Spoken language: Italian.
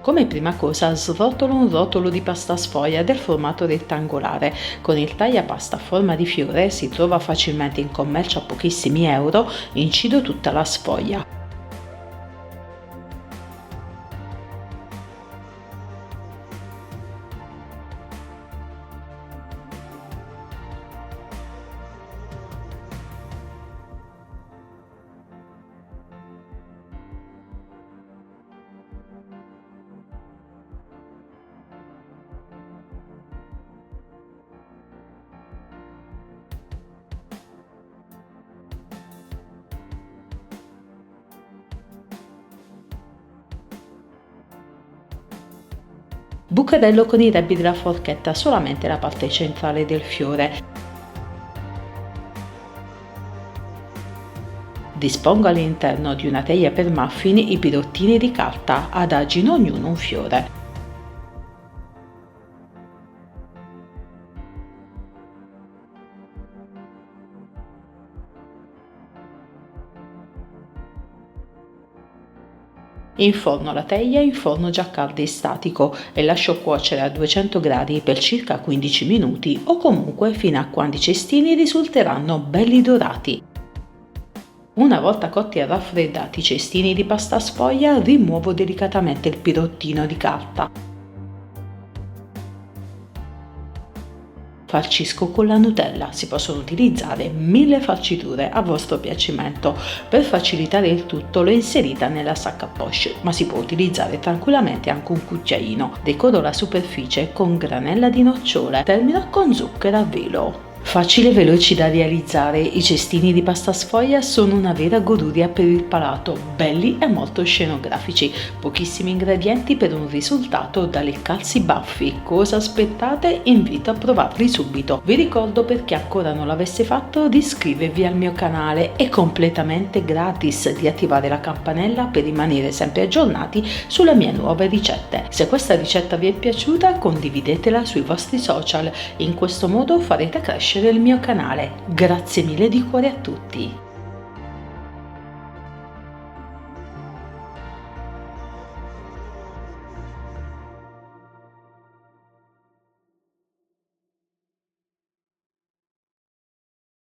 Come prima cosa srotolo un rotolo di pasta sfoglia del formato rettangolare. Con il tagliapasta a forma di fiore, si trova facilmente in commercio a pochissimi euro, incido tutta la sfoglia. Bucherello con i rebbi della forchetta solamente la parte centrale del fiore. Dispongo all'interno di una teglia per muffin i birottini di carta, adagino ognuno un fiore. Inforno la teglia in forno giaccardi statico e lascio cuocere a 200 gradi per circa 15 minuti o comunque fino a quando i cestini risulteranno belli dorati. Una volta cotti e raffreddati i cestini di pasta sfoglia, rimuovo delicatamente il pirottino di carta. Farcisco con la Nutella, si possono utilizzare 1000 farciture a vostro piacimento. Per facilitare il tutto l'ho inserita nella sacca poche, ma si può utilizzare tranquillamente anche un cucchiaino. Decoro la superficie con granella di nocciole, termino con zucchero a velo. Facili e veloci da realizzare, i cestini di pasta sfoglia sono una vera goduria per il palato, belli e molto scenografici, pochissimi ingredienti per un risultato da leccarsi i baffi. Cosa aspettate? Invito a provarli subito. Vi ricordo, per chi ancora non l'avesse fatto, di iscrivervi al mio canale, è completamente gratis, di attivare la campanella per rimanere sempre aggiornati sulle mie nuove ricette. Se questa ricetta vi è piaciuta, condividetela sui vostri social, in questo modo farete crescere il mio canale. Grazie mille di cuore a tutti.